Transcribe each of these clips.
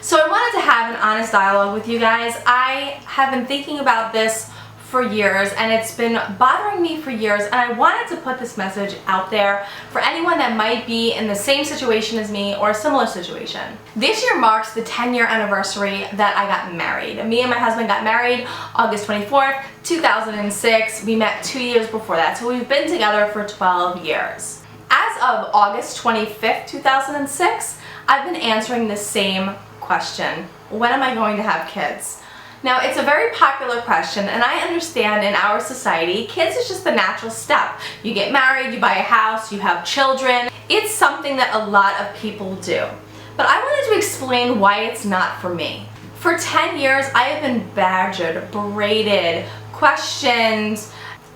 So I wanted to have an honest dialogue with you guys. I have been thinking about this for years, and it's been bothering me for years, and I wanted to put this message out there for anyone that might be in the same situation as me or a similar situation. This year marks the 10-year anniversary that I got married. Me and my husband got married August 24th, 2006. We met 2 years before that, so we've been together for 12 years. As of August 25th, 2006, I've been answering the same question. When am I going to have kids? Now, it's a very popular question, and I understand in our society, kids is just the natural step. You get married, you buy a house, you have children. It's something that a lot of people do. But I wanted to explain why it's not for me. For 10 years, I have been badgered, berated, questioned.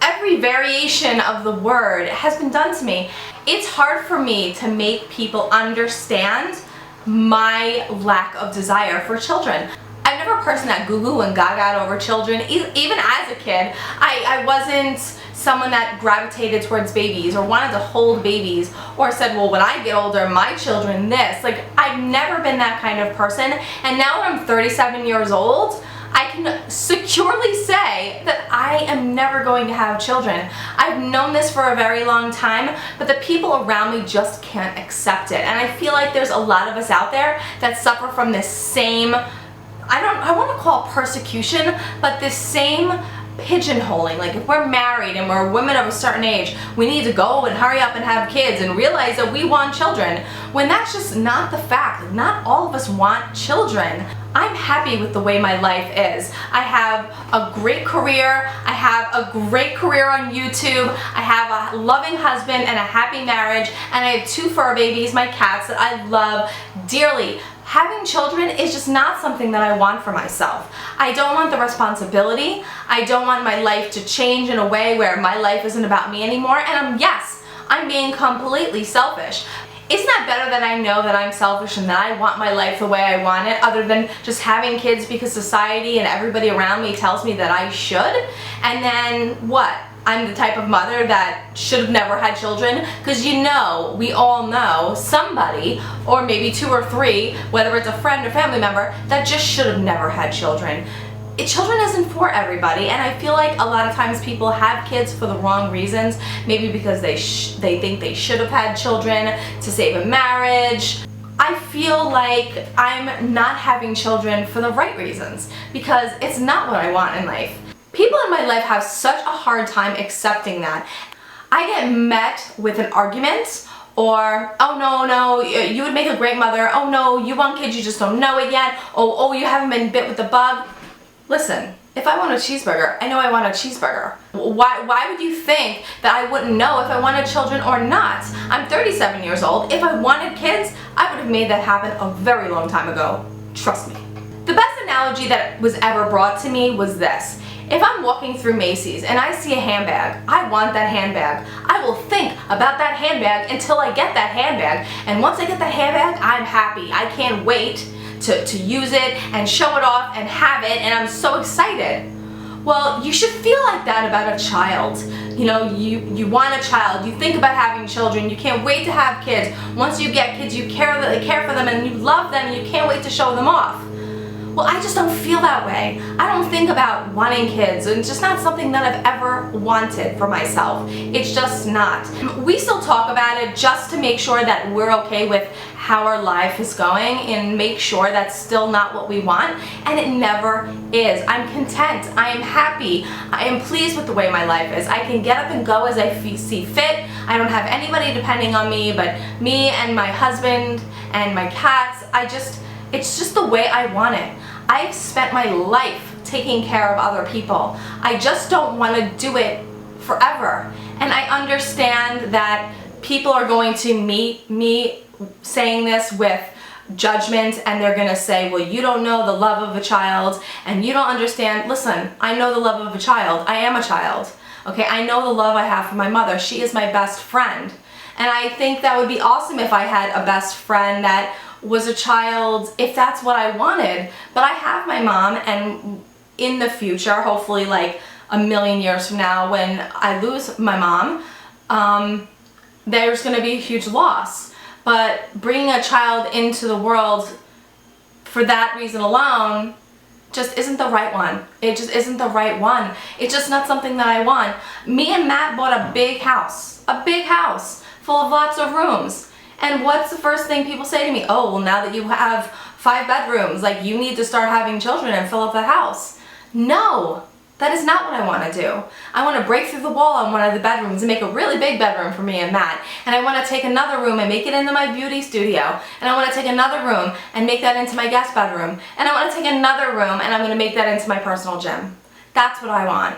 Every variation of the word has been done to me. It's hard for me to make people understand my lack of desire for children. I'm never a person that goo-goo and gaga over children. Even as a kid, I wasn't someone that gravitated towards babies or wanted to hold babies or said, well, when I get older, my children this. Like, I've never been that kind of person. And now that I'm 37 years old, I can securely say that I am never going to have children. I've known this for a very long time, but the people around me just can't accept it. And I feel like there's a lot of us out there that suffer from this same, I want to call it persecution, but this same pigeonholing. Like, if we're married and we're women of a certain age, we need to go and hurry up and have kids and realize that we want children, when that's just not the fact. Not all of us want children. I'm happy with the way my life is. I have a great career. I have a great career on YouTube. I have a loving husband and a happy marriage, and I have 2 fur babies, my cats, that I love dearly. Having children is just not something that I want for myself. I don't want the responsibility. I don't want my life to change in a way where my life isn't about me anymore. And yes, I'm being completely selfish. Isn't that better that I know that I'm selfish and that I want my life the way I want it, other than just having kids because society and everybody around me tells me that I should? And then what? I'm the type of mother that should have never had children, because we all know somebody, or maybe 2 or 3, whether it's a friend or family member, that just should have never had children. Children isn't for everybody, and I feel like a lot of times people have kids for the wrong reasons. Maybe because they think they should have had children to save a marriage. I feel like I'm not having children for the right reasons, because it's not what I want in life. People in my life have such a hard time accepting that. I get met with an argument, or, oh no, you would make a great mother. Oh no, you want kids, you just don't know it yet. Oh, you haven't been bit with the bug. Listen, if I want a cheeseburger, I know I want a cheeseburger. Why would you think that I wouldn't know if I wanted children or not? I'm 37 years old. If I wanted kids, I would have made that happen a very long time ago. Trust me. The best analogy that was ever brought to me was this. If I'm walking through Macy's and I see a handbag, I want that handbag. I will think about that handbag until I get that handbag. And once I get that handbag, I'm happy. I can't wait to use it and show it off and have it, and I'm so excited. Well, you should feel like that about a child. You want a child, you think about having children, you can't wait to have kids. Once you get kids, you care for them and you love them and you can't wait to show them off. Well, I just don't feel that way. I don't think about wanting kids. It's just not something that I've ever wanted for myself. It's just not. We still talk about it just to make sure that we're okay with how our life is going and make sure that's still not what we want, and it never is. I'm content. I am happy. I am pleased with the way my life is. I can get up and go as I see fit. I don't have anybody depending on me but me and my husband and my cats. It's just the way I want it. I've spent my life taking care of other people. I just don't want to do it forever. And I understand that people are going to meet me saying this with judgment, and they're going to say, well, you don't know the love of a child, and you don't understand. Listen, I know the love of a child. I am a child. Okay, I know the love I have for my mother. She is my best friend. And I think that would be awesome if I had a best friend that was a child, if that's what I wanted. But I have my mom, and in the future, hopefully like a million years from now, when I lose my mom, there's going to be a huge loss. But bringing a child into the world for that reason alone, just isn't the right one. It just isn't the right one. It's just not something that I want. Me and Matt bought a big house full of lots of rooms. And what's the first thing people say to me? Oh, well, now that you have 5 bedrooms, like, you need to start having children and fill up the house. No, that is not what I want to do. I want to break through the wall on one of the bedrooms and make a really big bedroom for me and Matt. And I want to take another room and make it into my beauty studio. And I want to take another room and make that into my guest bedroom. And I want to take another room and I'm going to make that into my personal gym. That's what I want.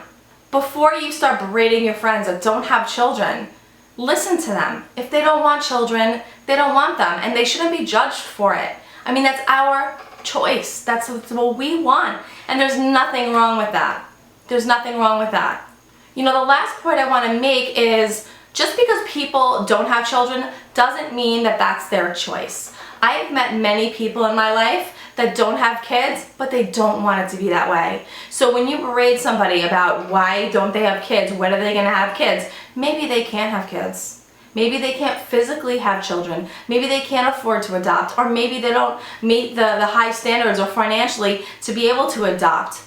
Before you start berating your friends that don't have children, listen to them. If they don't want children, they don't want them, and they shouldn't be judged for it. I mean, that's our choice. That's what we want, and there's nothing wrong with that. There's nothing wrong with that. You know, the last point I want to make is just because people don't have children doesn't mean that that's their choice. I have met many people in my life that don't have kids, but they don't want it to be that way. So when you berate somebody about why don't they have kids, when are they going to have kids, maybe they can't have kids. Maybe they can't physically have children. Maybe they can't afford to adopt, or maybe they don't meet the high standards or financially to be able to adopt.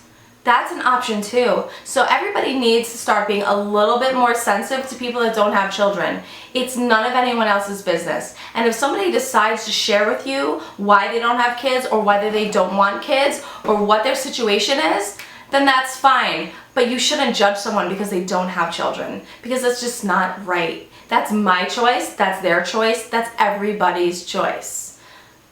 That's an option too. So everybody needs to start being a little bit more sensitive to people that don't have children. It's none of anyone else's business. And if somebody decides to share with you why they don't have kids, or whether they don't want kids, or what their situation is, then that's fine. But you shouldn't judge someone because they don't have children, because that's just not right. That's my choice, that's their choice, that's everybody's choice.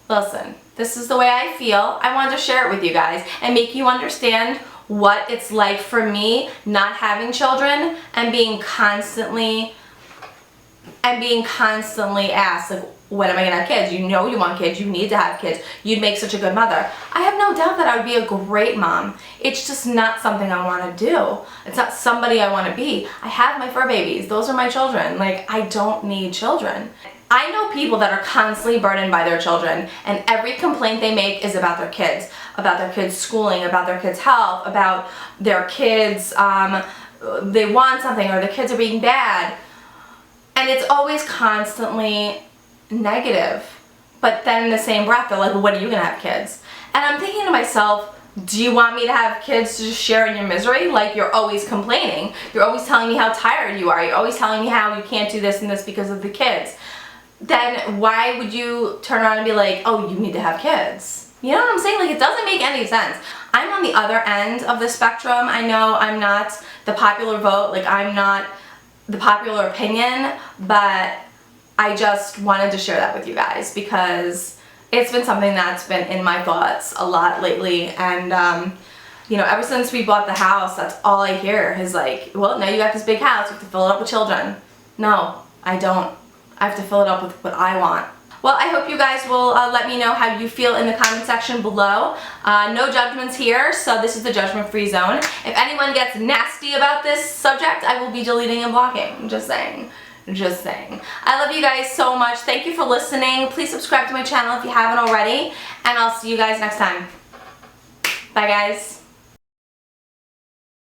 Listen, this is the way I feel. I wanted to share it with you guys and make you understand what it's like for me not having children and being constantly asked, like, when am I gonna have kids? You know you want kids, you need to have kids, you'd make such a good mother. I have no doubt that I would be a great mom. It's just not something I want to do. It's not somebody I want to be. I have my fur babies, those are my children. Like, I don't need children. I know people that are constantly burdened by their children, and every complaint they make is about their kids' schooling, about their kids' health, about their kids, they want something, or the kids are being bad. And it's always constantly negative. But then in the same breath, they're like, well, when are you gonna have kids? And I'm thinking to myself, do you want me to have kids to just share in your misery? Like, you're always complaining. You're always telling me how tired you are. You're always telling me how you can't do this and this because of the kids. Then why would you turn around and be like, oh, you need to have kids? You know what I'm saying? Like, it doesn't make any sense. I'm on the other end of the spectrum. I know I'm not the popular vote. Like, I'm not the popular opinion, but I just wanted to share that with you guys because it's been something that's been in my thoughts a lot lately. And you know, ever since we bought the house, that's all I hear is like, well, now you got this big house, you have to fill it up with children. No, I don't. I have to fill it up with what I want. Well, I hope you guys will let me know how you feel in the comment section below. No judgments here, so this is the judgment-free zone. If anyone gets nasty about this subject, I will be deleting and blocking. Just saying. Just saying. I love you guys so much. Thank you for listening. Please subscribe to my channel if you haven't already, and I'll see you guys next time. Bye, guys.